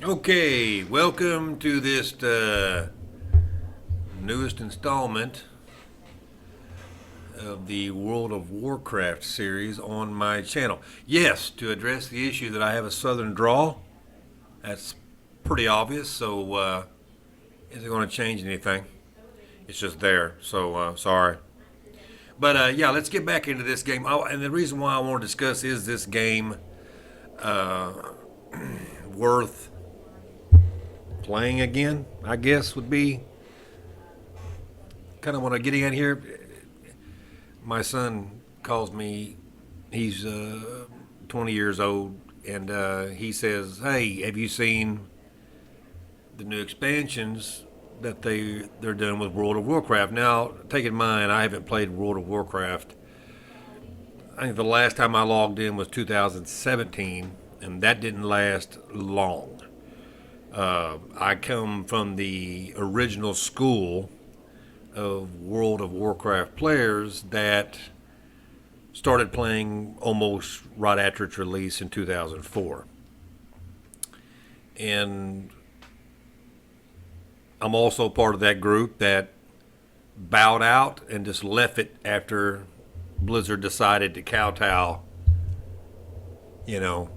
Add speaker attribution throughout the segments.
Speaker 1: Okay, welcome to this newest installment of the World of Warcraft series on my channel. Yes, to address the issue that I have a southern drawl. That's pretty obvious, so isn't going to change anything. It's just there, so sorry. But yeah, let's get back into this game. And the reason why I want to discuss is this game worth playing again, I guess, would be kind of what I'm getting at here. My son calls me, he's 20 years old, and he says, "Hey, have you seen the new expansions that they're doing with World of Warcraft?" Now, take in mind, I haven't played World of Warcraft. I think the last time I logged in was 2017, and that didn't last long. I come from the original school of World of Warcraft players that started playing almost right after its release in 2004. And I'm also part of that group that bowed out and just left it after Blizzard decided to kowtow. You know,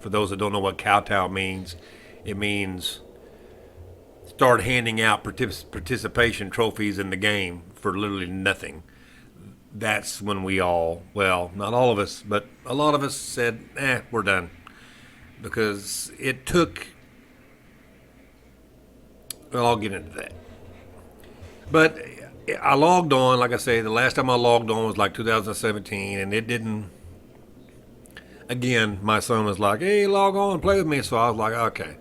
Speaker 1: for those that don't know what kowtow means, it means start handing out participation trophies in the game for literally nothing. That's when we all, well, not all of us, but a lot of us said, we're done. Because it took, well, I'll get into that. But I logged on, like I say, the last time I logged on was like 2017, and it didn't, again, my son was like, "Hey, log on and play with me." So I was like, okay.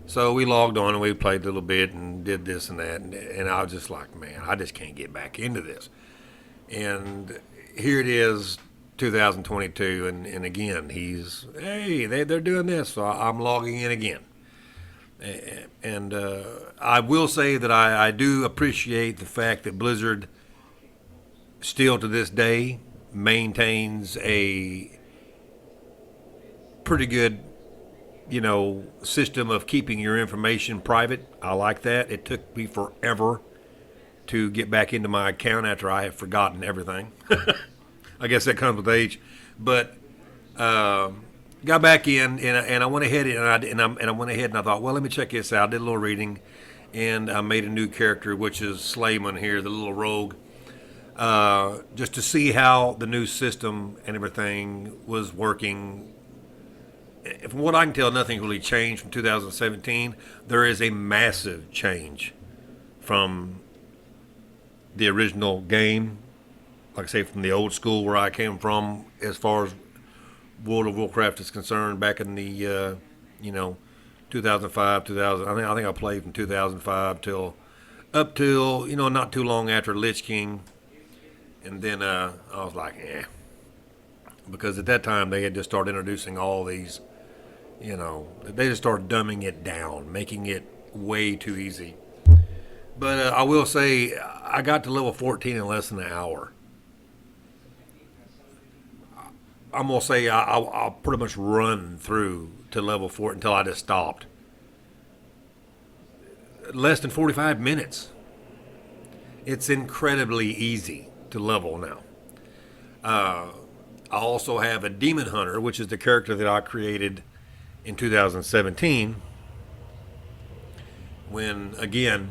Speaker 1: So we logged on and we played a little bit and did this and that. And I was just like, man, I just can't get back into this. And here it is, 2022. And again, hey, they're doing this. So I'm logging in again. And I will say that I do appreciate the fact that Blizzard still to this day maintains a pretty good system of keeping your information private. I like that. It took me forever to get back into my account after I have forgotten everything. I guess that comes with age. But got back in, and I went ahead and I went ahead and I thought, well, let me check this out. I did a little reading, and I made a new character, which is Slayman here, the little rogue, just to see how the new system and everything was working. From what I can tell, nothing really changed from 2017. There is a massive change from the original game, like I say, from the old school where I came from, as far as World of Warcraft is concerned. Back in the 2005, 2000. I think I played from 2005 till up till not too long after Lich King, and then I was like, because at that time they had just started introducing all these. They just started dumbing it down, making it way too easy. But I will say, I got to level 14 in less than an hour. I'm going to say I'll pretty much run through to level 4 until I just stopped. Less than 45 minutes. It's incredibly easy to level now. I also have a Demon Hunter, which is the character that I created in 2017, when again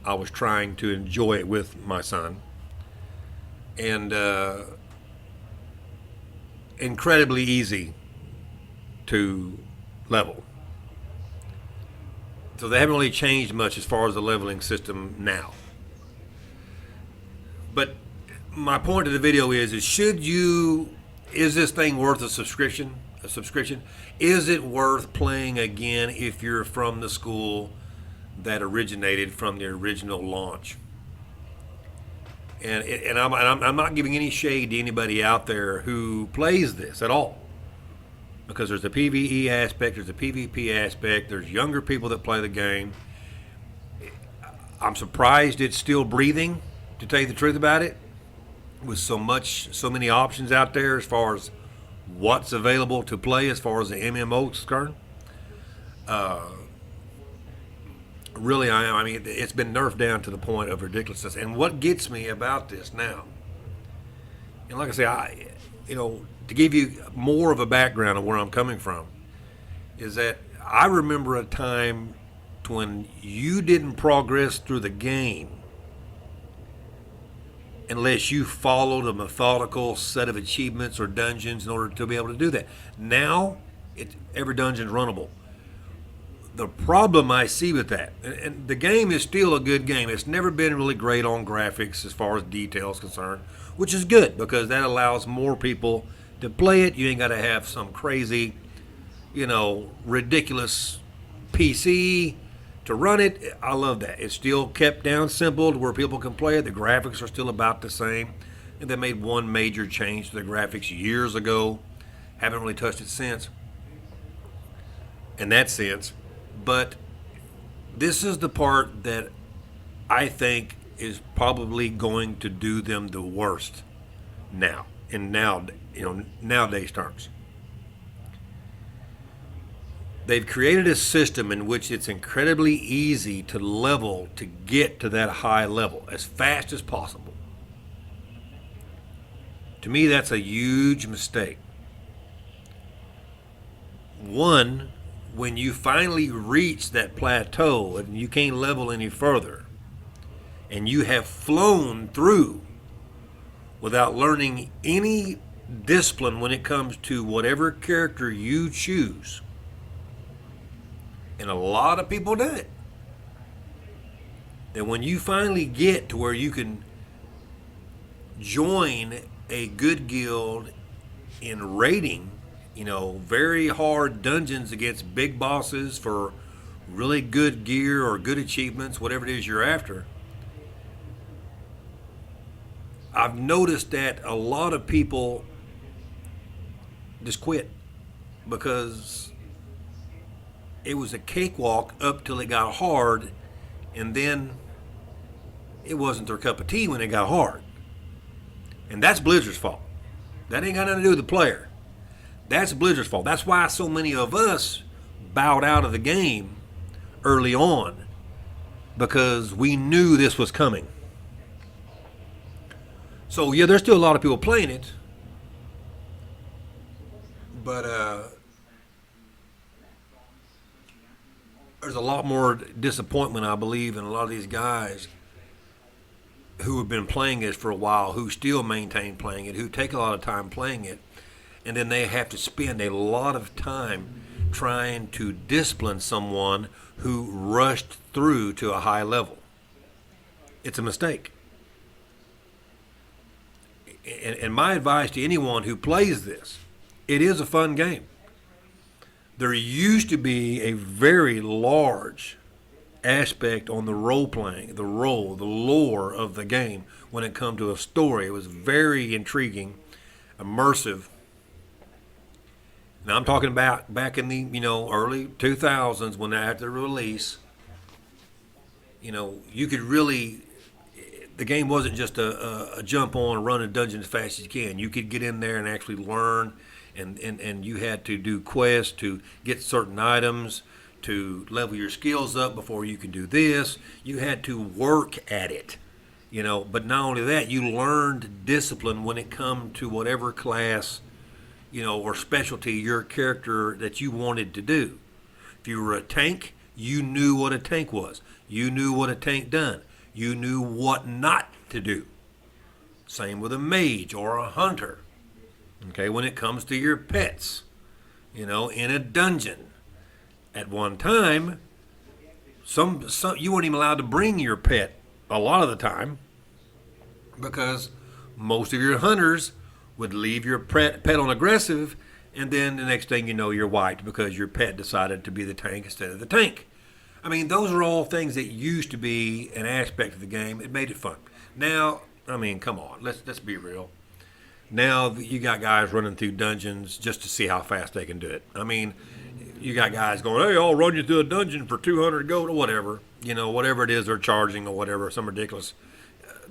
Speaker 1: I was trying to enjoy it with my son, and incredibly easy to level. So they haven't really changed much as far as the leveling system now. But my point of the video is is this thing worth a subscription? Is it worth playing again if you're from the school that originated from the original launch? And I'm not giving any shade to anybody out there who plays this at all, because there's a PvE aspect, there's a PvP aspect, there's younger people that play the game. I'm surprised it's still breathing, to tell you the truth about it, with so many options out there as far as what's available to play as far as the MMO is concerned. Really, I mean, it's been nerfed down to the point of ridiculousness. And what gets me about this now, and like I say, to give you more of a background of where I'm coming from, is that I remember a time when you didn't progress through the game unless you followed a methodical set of achievements or dungeons in order to be able to do that. Now, every dungeon's runnable. The problem I see with that, and the game is still a good game. It's never been really great on graphics as far as detail is concerned, which is good because that allows more people to play it. You ain't got to have some crazy, ridiculous PC to run it. I love that. It's still kept down simple to where people can play it. The graphics are still about the same. And they made one major change to the graphics years ago. Haven't really touched it since, in that sense. But this is the part that I think is probably going to do them the worst now, in nowadays terms. They've created a system in which it's incredibly easy to level to get to that high level as fast as possible. To me, that's a huge mistake. One, when you finally reach that plateau and you can't level any further, and you have flown through without learning any discipline when it comes to whatever character you choose, and a lot of people do it, that when you finally get to where you can join a good guild in raiding, very hard dungeons against big bosses for really good gear or good achievements, whatever it is you're after, I've noticed that a lot of people just quit because it was a cakewalk up till it got hard, and then it wasn't their cup of tea when it got hard. And that's Blizzard's fault. That ain't got nothing to do with the player. That's Blizzard's fault. That's why so many of us bowed out of the game early on, because we knew this was coming. So yeah, there's still a lot of people playing it, but there's a lot more disappointment, I believe, in a lot of these guys who have been playing it for a while, who still maintain playing it, who take a lot of time playing it, and then they have to spend a lot of time trying to discipline someone who rushed through to a high level. It's a mistake. And my advice to anyone who plays this, it is a fun game. There used to be a very large aspect on the role-playing, the lore of the game when it come to a story. It was very intriguing, immersive. Now I'm talking about back in the early 2000s when after the release, you could really, the game wasn't just a jump on, run a dungeon as fast as you can. You could get in there and actually learn, and you had to do quests to get certain items, to level your skills up before you could do this. You had to work at it, but not only that, you learned discipline when it come to whatever class, or specialty your character that you wanted to do. If you were a tank, you knew what a tank was. You knew what a tank done. You knew what not to do. Same with a mage or a hunter. Okay, when it comes to your pets, in a dungeon. At one time, some you weren't even allowed to bring your pet a lot of the time because most of your hunters would leave your pet on aggressive, and then the next thing you know, you're wiped because your pet decided to be the tank instead of the tank. I mean, those are all things that used to be an aspect of the game. It made it fun. Now, come on, let's be real. Now you got guys running through dungeons just to see how fast they can do it. You got guys going, hey, I'll run you through a dungeon for 200 gold or whatever. Whatever it is they're charging or whatever, some ridiculous.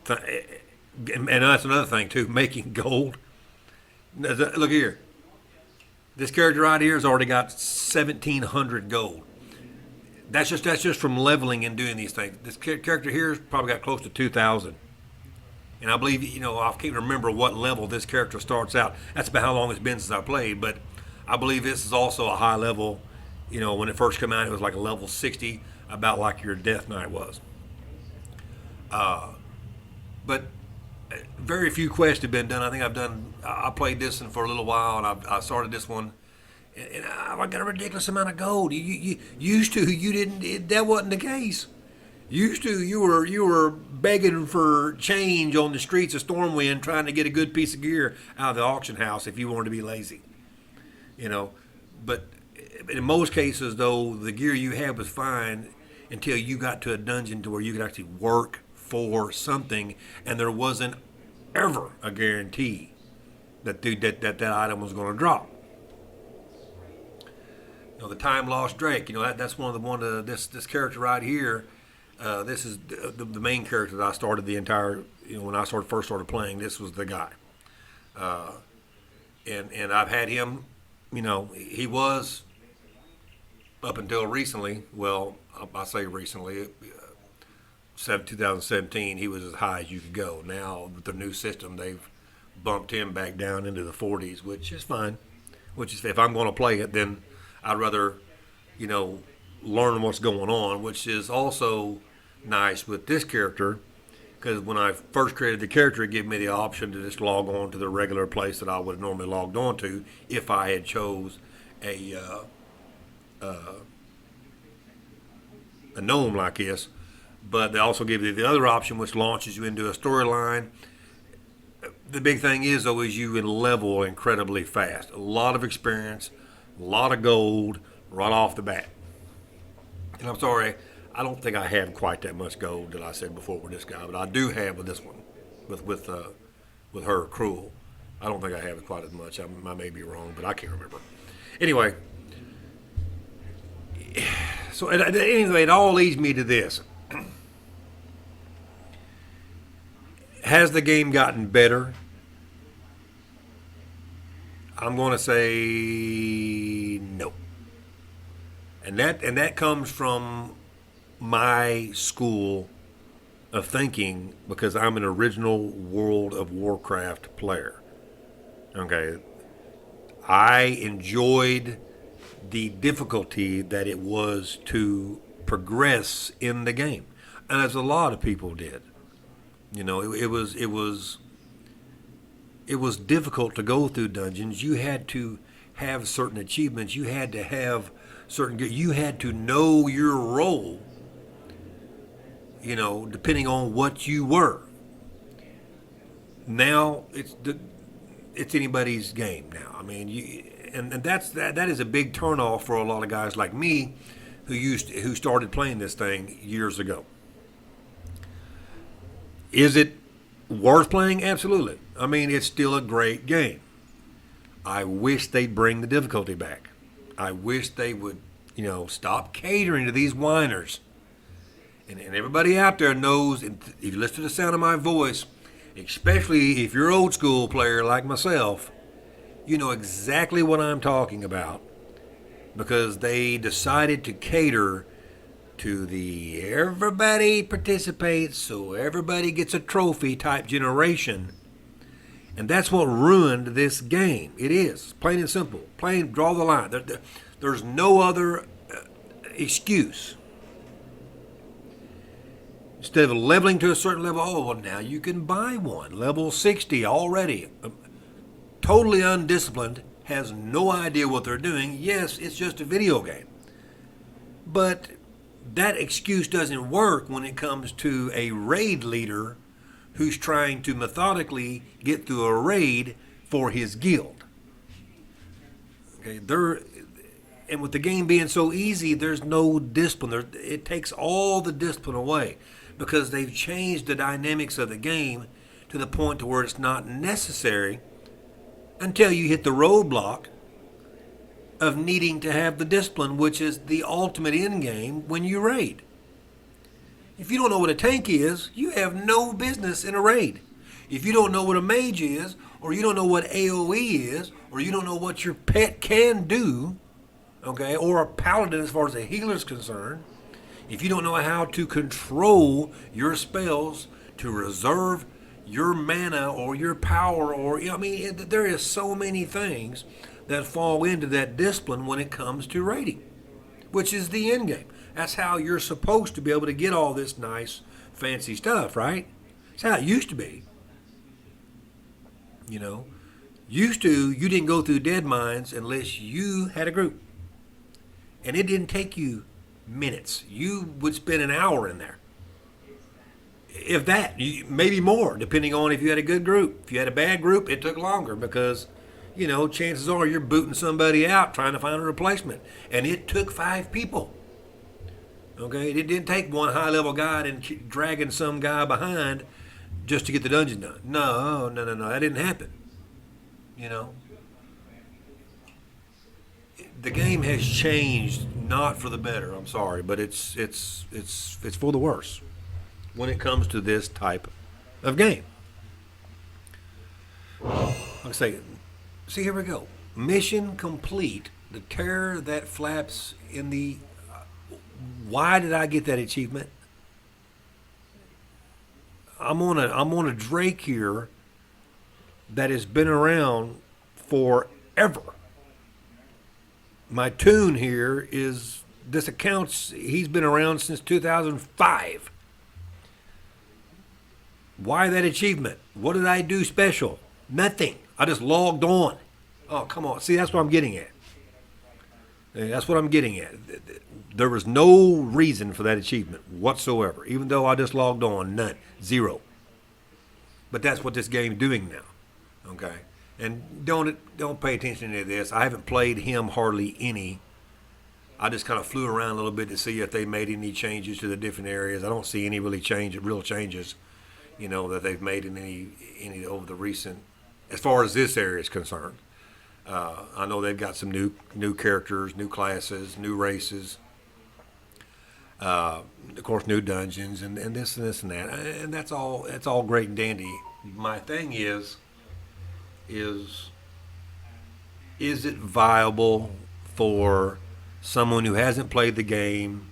Speaker 1: And that's another thing, too, making gold. Look here. This character right here has already got 1,700 gold. That's just from leveling and doing these things. This character here has probably got close to 2,000. And I believe, I can't remember what level this character starts out. That's about how long it's been since I played. But I believe this is also a high level. When it first came out, it was like a level 60, about like your Death Knight was. But very few quests have been done. I played this one for a little while, and I started this one. And I got a ridiculous amount of gold. You used to, you didn't. That wasn't the case. Used to, you were begging for change on the streets of Stormwind, trying to get a good piece of gear out of the auction house if you wanted to be lazy. But in most cases, though, the gear you had was fine until you got to a dungeon to where you could actually work for something, and there wasn't ever a guarantee that that item was going to drop. The time lost Drake. That's one of this character right here. This is the main character that I started the entire. When I first started playing, this was the guy. And I've had him. He was up until recently. Well, I say recently. 2017, he was as high as you could go. Now with the new system, they've bumped him back down into the 40s, which is fine. Which is, if I'm going to play it, then I'd rather, learn what's going on, which is also nice with this character, because when I first created the character, it gave me the option to just log on to the regular place that I would have normally logged on to if I had chose a gnome like this. But they also give you the other option, which launches you into a storyline. The big thing is, though, is you can level incredibly fast. A lot of experience, a lot of gold right off the bat. And I'm sorry, I don't think I have quite that much gold that I said before with this guy, but I do have with this one, with her, Cruel. I don't think I have it quite as much. I may be wrong, but I can't remember. Anyway, so anyway, it all leads me to this. Has the game gotten better? I'm going to say no. And that comes from my school of thinking, because I'm an original World of Warcraft player. Okay. I enjoyed the difficulty that it was to progress in the game. And as a lot of people did. It was difficult to go through dungeons. You had to have certain achievements. You had to have you had to know your role, depending on what you were. Now it's anybody's game now. I mean, and that is a big turnoff for a lot of guys like me who started playing this thing years ago. Is it worth playing? Absolutely. I mean, it's still a great game. I wish they'd bring the difficulty back. I wish they would, stop catering to these whiners. And everybody out there knows, if you listen to the sound of my voice, especially if you're an old school player like myself, you know exactly what I'm talking about, because they decided to cater to the everybody participates, so everybody gets a trophy type generation. And that's what ruined this game. It is plain and simple. Draw the line. There's no other excuse. Instead of leveling to a certain level, well, now you can buy one. Level 60 already. Totally undisciplined, has no idea what they're doing. Yes, it's just a video game. But that excuse doesn't work when it comes to a raid leader who's trying to methodically get through a raid for his guild. Okay, and with the game being so easy, there's no discipline. It takes all the discipline away, because they've changed the dynamics of the game to the point to where it's not necessary until you hit the roadblock of needing to have the discipline, which is the ultimate end game when you raid. If you don't know what a tank is, you have no business in a raid. If you don't know what a mage is, or you don't know what AoE is, or you don't know what your pet can do, okay, or a paladin as far as a healer is concerned, If you don't know how to control your spells to reserve your mana or your power, or I mean, there is so many things that fall into that discipline when it comes to raiding, which is the end game. That's how you're supposed to be able to get all this nice, fancy stuff, right? That's how it used to be. You know, used to, you didn't go through dead mines unless you had a group, and it didn't take you minutes. You would spend an hour in there, if that, maybe more, depending on if you had a good group. If you had a bad group, it took longer because, chances are you're booting somebody out trying to find a replacement, and it took 5 people. Okay, it didn't take one high-level guy and dragging some guy behind just to get the dungeon done. No, that didn't happen. The game has changed, not for the better. I'm sorry, but it's for the worse when it comes to this type of game. Like I say, see, here we go. Mission complete. The terror that flaps in the. Why did I get that achievement? I'm on a Drake here that has been around forever. My tune here is this account's, he's been around since 2005. Why that achievement? What did I do special? Nothing. I just logged on. Oh, come on. See, that's what I'm getting at. That's what I'm getting at. There was no reason for that achievement whatsoever, even though I just logged on. None. Zero. But that's what this game's doing now. Okay? And don't pay attention to this. I haven't played him hardly any. I just kind of flew around a little bit to see if they made any changes to the different areas. I don't see any real changes, that they've made in any over the recent, as far as this area is concerned. I know they've got some new characters, new classes, new races. Of course, new dungeons and this and this and that, and that's all great and dandy. My thing is it viable for someone who hasn't played the game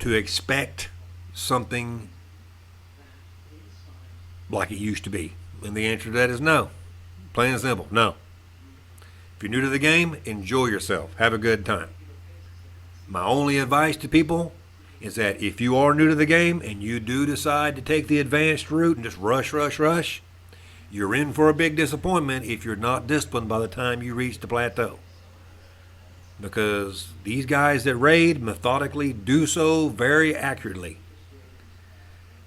Speaker 1: to expect something like it used to be? And the answer to that is no. Plain and simple, no. If you're new to the game, enjoy yourself. Have a good time. My only advice to people is that if you are new to the game and you do decide to take the advanced route and just rush, you're in for a big disappointment if you're not disciplined by the time you reach the plateau. Because these guys that raid methodically do so very accurately.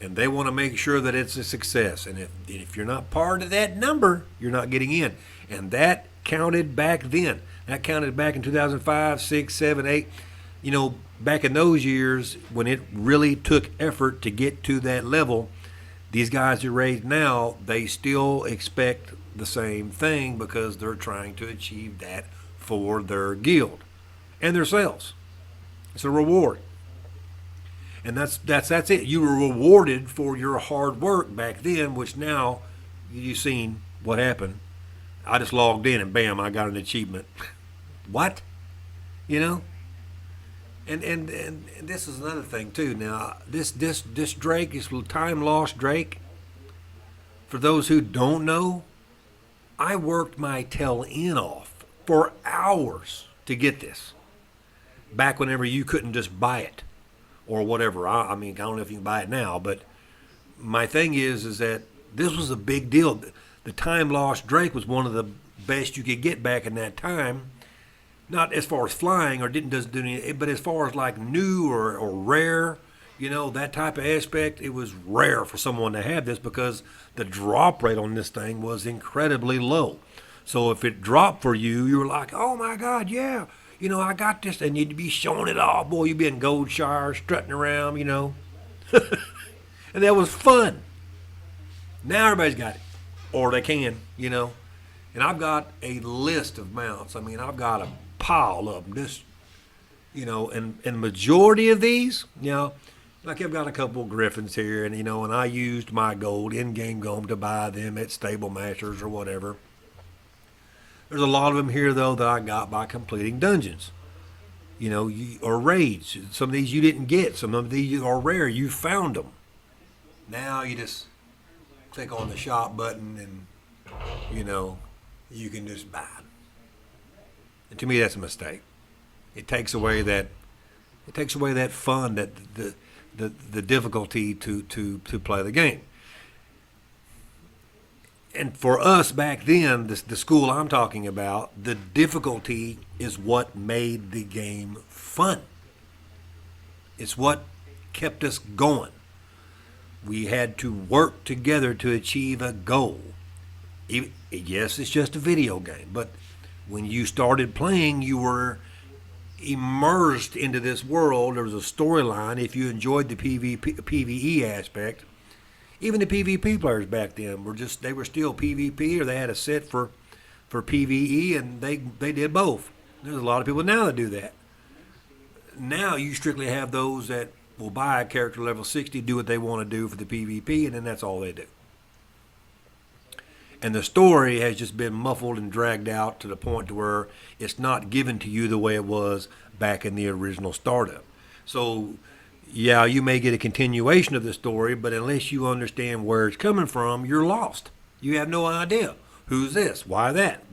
Speaker 1: And they want to make sure that it's a success. And if you're not part of that number, you're not getting in. And that counted back then. That counted back in 2005, 6, 7, 8. Back in those years when it really took effort to get to that level, these guys who raid now, they still expect the same thing because they're trying to achieve that for their guild and themselves. It's a reward. And that's it. You were rewarded for your hard work back then, which now you've seen what happened. I just logged in and bam, I got an achievement. What? And this is another thing too. Now this Drake, this time lost Drake. For those who don't know, I worked my tail end off for hours to get this. Back whenever you couldn't just buy it or whatever. I mean, I don't know if you can buy it now, but my thing is that this was a big deal. The time lost Drake was one of the best you could get back in that time. Not as far as flying or doesn't do anything, but as far as like new or rare, that type of aspect, it was rare for someone to have this because the drop rate on this thing was incredibly low. So if it dropped for you, you were like, oh my God, yeah, I got this, and you'd be showing it off. Boy, you'd be in Goldshire, strutting around, and that was fun. Now everybody's got it, or they can, And I've got a list of mounts. I mean, I've got a pile of them. Just, and majority of these, like I've got a couple of Griffins here, and and I used my gold, in-game gold, to buy them at Stable Masters or whatever. There's a lot of them here though that I got by completing dungeons. or raids. Some of these you didn't get. Some of these are rare. You found them. Now you just click on the shop button and, you can just buy them. And to me, that's a mistake. It takes away that fun, that the difficulty to play the game. And for us back then, the school I'm talking about, the difficulty is what made the game fun. It's what kept us going. We had to work together to achieve a goal. Yes, it's just a video game, but when you started playing, you were immersed into this world. There was a storyline. If you enjoyed the PvE aspect, even the PvP players back then they were still PvP, or they had a set for PvE, and they did both. There's a lot of people now that do that. Now you strictly have those that will buy a character level 60, do what they want to do for the PvP, and then that's all they do. And the story has just been muffled and dragged out to the point to where it's not given to you the way it was back in the original startup. So, yeah, you may get a continuation of the story, but unless you understand where it's coming from, you're lost. You have no idea. Who's this? Why that?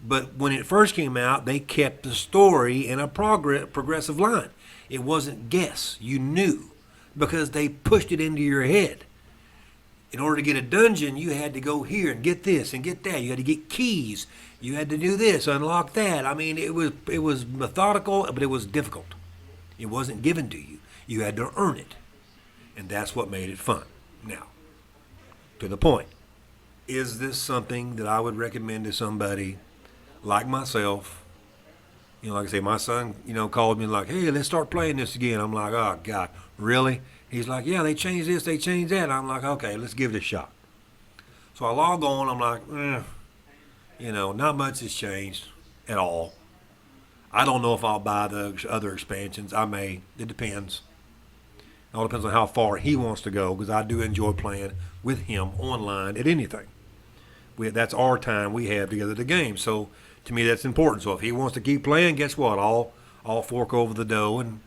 Speaker 1: But when it first came out, they kept the story in a progressive line. It wasn't guess. You knew, because they pushed it into your head. In order to get a dungeon, you had to go here and get this and get that. You had to get keys. You had to do this, unlock that. It was methodical, but it was difficult. It wasn't given to you. You had to earn it. And that's what made it fun. Now, to the point. Is this something that I would recommend to somebody like myself? Like I say, my son, called me like, hey, let's start playing this again. I'm like, oh, God, really? He's like, yeah, they changed this, they changed that. I'm like, okay, let's give it a shot. So I log on. I'm like, not much has changed at all. I don't know if I'll buy the other expansions. I may. It depends. It all depends on how far he wants to go, because I do enjoy playing with him online at anything. That's our time we have together the game. So to me, that's important. So if he wants to keep playing, guess what? I'll fork over the dough and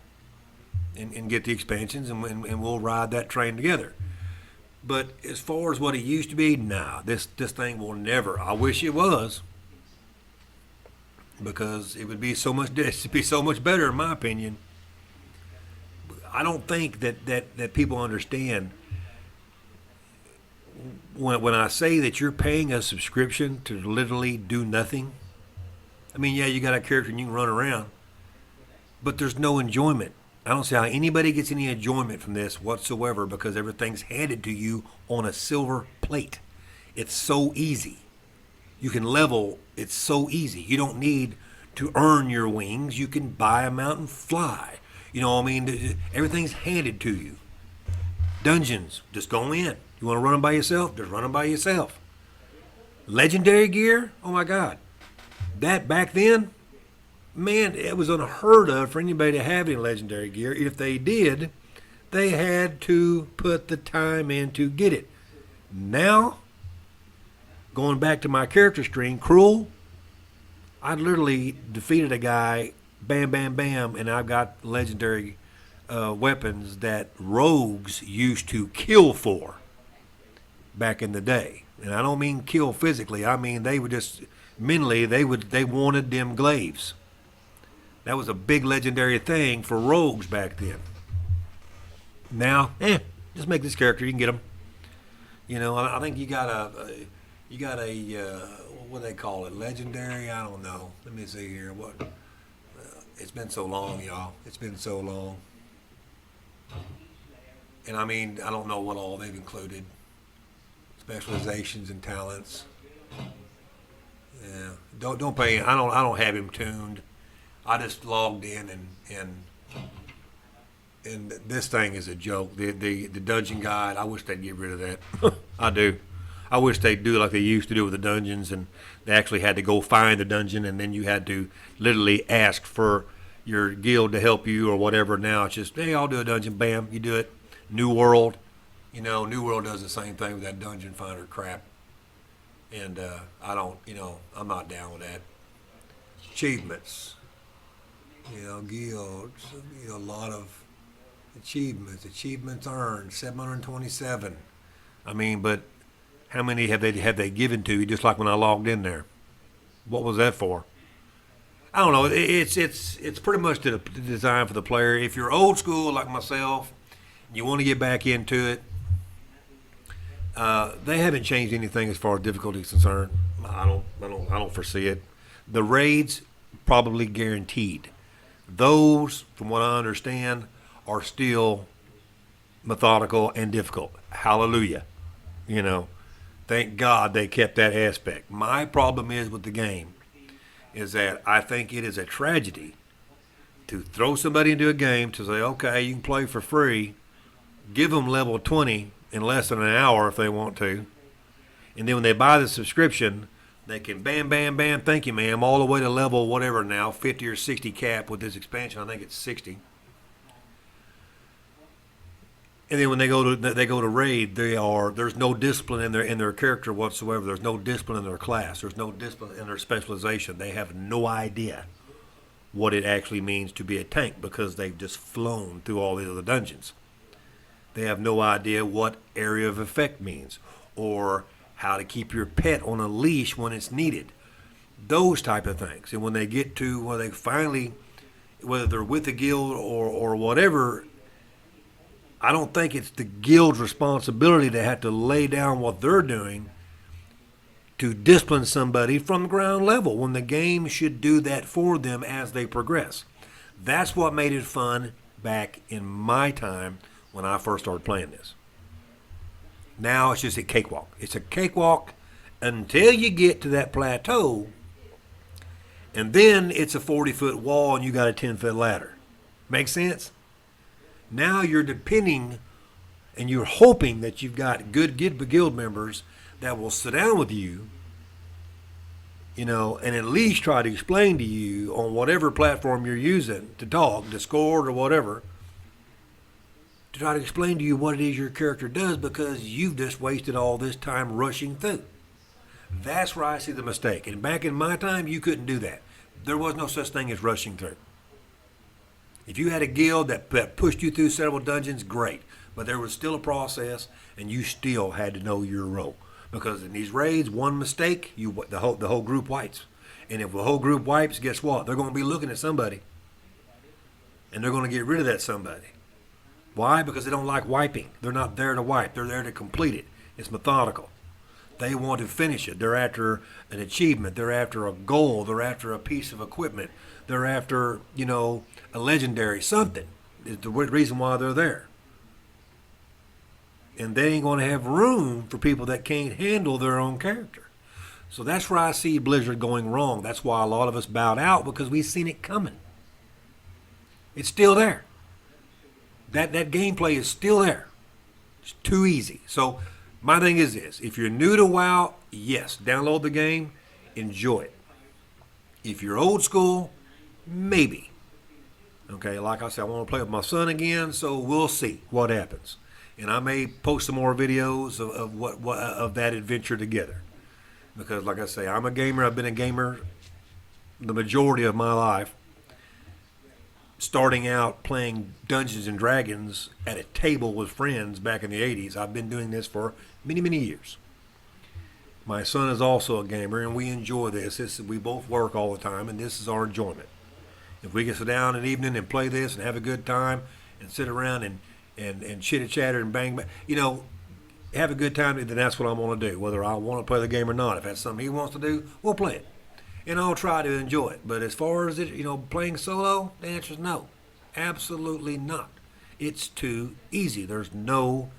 Speaker 1: get the expansions, and we'll ride that train together. But as far as what it used to be, nah, this thing will never. I wish it was, because it would be so much better, in my opinion. I don't think that people understand when I say that you're paying a subscription to literally do nothing. Yeah, you got a character and you can run around, but there's no enjoyment. I don't see how anybody gets any enjoyment from this whatsoever, because everything's handed to you on a silver plate. It's so easy. You can level. It's so easy. You don't need to earn your wings. You can buy a mountain, fly. Everything's handed to you. Dungeons, just go in. You want to run them by yourself? Just run them by yourself. Legendary gear? Oh my God. That back then, man, it was unheard of for anybody to have any legendary gear. If they did, they had to put the time in to get it. Now, going back to my character stream, Cruel, I literally defeated a guy, bam, bam, bam, and I've got legendary weapons that rogues used to kill for back in the day. And I don't mean kill physically. I mean they would just mentally they wanted them glaives. That was a big legendary thing for rogues back then. Now, just make this character. You can get them. I think you got a what do they call it? Legendary? I don't know. Let me see here. It's been so long, y'all. It's been so long. And I don't know what all they've included. Specializations and talents. Yeah. Don't pay. I don't have him tuned. I just logged in and this thing is a joke. The dungeon guide, I wish they'd get rid of that. I do. I wish they'd do like they used to do with the dungeons, and they actually had to go find the dungeon, and then you had to literally ask for your guild to help you or whatever. Now it's just, hey, I'll do a dungeon. Bam, you do it. New World. New World does the same thing with that dungeon finder crap. And I'm not down with that. Achievements. guilds, a lot of achievements earned, 727. I mean, but how many have they given to you? Just like when I logged in there, what was that for? I don't know. It's pretty much designed for the player. If you're old school like myself, you want to get back into it. They haven't changed anything as far as difficulty is concerned. I don't foresee it. The raids probably guaranteed. Those, from what I understand, are still methodical and difficult. Hallelujah. Thank God they kept that aspect. My problem is with the game is that I think it is a tragedy to throw somebody into a game to say, okay, you can play for free, give them level 20 in less than an hour if they want to, and then when they buy the subscription, they can bam, bam, bam, thank you, ma'am, all the way to level whatever now, 50 or 60 cap with this expansion. I think it's 60. And then when they go to raid, there's no discipline in their character whatsoever. There's no discipline in their class. There's no discipline in their specialization. They have no idea what it actually means to be a tank because they've just flown through all the other dungeons. They have no idea what area of effect means or how to keep your pet on a leash when it's needed. Those type of things. And when they get to where they finally, whether they're with the guild or whatever, I don't think it's the guild's responsibility to have to lay down what they're doing to discipline somebody from ground level when the game should do that for them as they progress. That's what made it fun back in my time when I first started playing this. Now it's just a cakewalk. It's a cakewalk until you get to that plateau, and then it's a 40-foot wall and you got a 10-foot ladder. Make sense? Now you're depending and you're hoping that you've got good guild members that will sit down with you, and at least try to explain to you on whatever platform you're using to talk, Discord or whatever, to try to explain to you what it is your character does because you've just wasted all this time rushing through. That's where I see the mistake. And back in my time, you couldn't do that. There was no such thing as rushing through. If you had a guild that pushed you through several dungeons, great. But there was still a process, and you still had to know your role. Because in these raids, one mistake, the whole group wipes. And if the whole group wipes, guess what? They're going to be looking at somebody. And they're going to get rid of that somebody. Why? Because they don't like wiping. They're not there to wipe. They're there to complete it. It's methodical. They want to finish it. They're after an achievement. They're after a goal. They're after a piece of equipment. They're after, a legendary something. Is the reason why they're there. And they ain't going to have room for people that can't handle their own character. So that's where I see Blizzard going wrong. That's why a lot of us bowed out because we've seen it coming. It's still there. That gameplay is still there. It's too easy. So my thing is this. If you're new to WoW, yes, download the game, enjoy it. If you're old school, maybe. Okay, like I said, I want to play with my son again, so we'll see what happens. And I may post some more videos of that adventure together. Because like I say, I'm a gamer. I've been a gamer the majority of my life. Starting out playing Dungeons and Dragons at a table with friends back in the 80s. I've been doing this for many, many years. My son is also a gamer, and we enjoy this. We both work all the time, and this is our enjoyment. If we can sit down an evening and play this and have a good time and sit around and chitter-chatter and bang, have a good time, then that's what I'm going to do, whether I want to play the game or not. If that's something he wants to do, we'll play it. And I'll try to enjoy it. But as far as it, playing solo, the answer is no. Absolutely not. It's too easy. There's no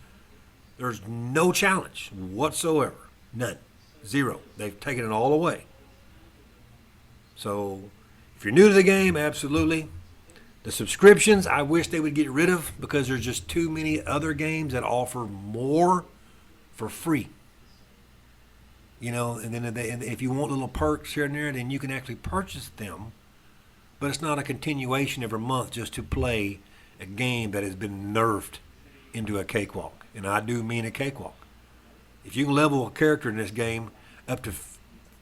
Speaker 1: challenge whatsoever. None. Zero. They've taken it all away. So if you're new to the game, absolutely. The subscriptions, I wish they would get rid of because there's just too many other games that offer more for free. And then if you want little perks here and there, then you can actually purchase them. But it's not a continuation every month just to play a game that has been nerfed into a cakewalk. And I do mean a cakewalk. If you can level a character in this game up to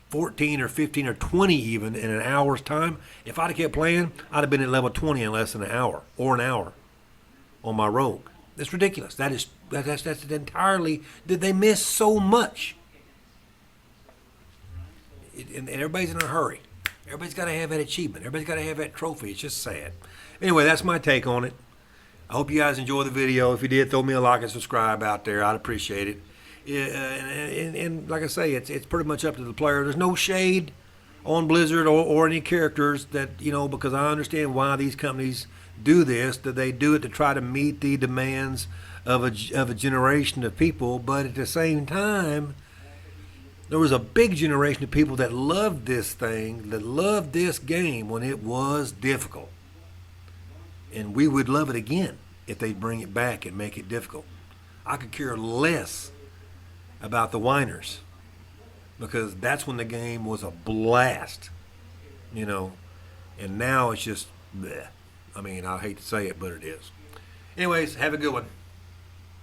Speaker 1: 14 or 15 or 20 even in an hour's time. If I'd have kept playing, I'd have been at level 20 in less than an hour or an hour on my rogue. That's ridiculous. That's entirely. Did they miss so much? And everybody's in a hurry. Everybody's got to have that achievement. Everybody's got to have that trophy. It's just sad. Anyway, that's my take on it. I hope you guys enjoyed the video. If you did, throw me a like and subscribe out there. I'd appreciate it. And like I say, it's pretty much up to the player. There's no shade on Blizzard or any characters that, you know, because I understand why these companies do this, that they do it to try to meet the demands of a generation of people. But at the same time, there was a big generation of people that loved this thing, that loved this game when it was difficult. And we would love it again if they bring it back and make it difficult. I could care less about the whiners, because that's when the game was a blast, you know, and now it's just bleh. I mean, I hate to say it, but it is. Anyways, have a good one.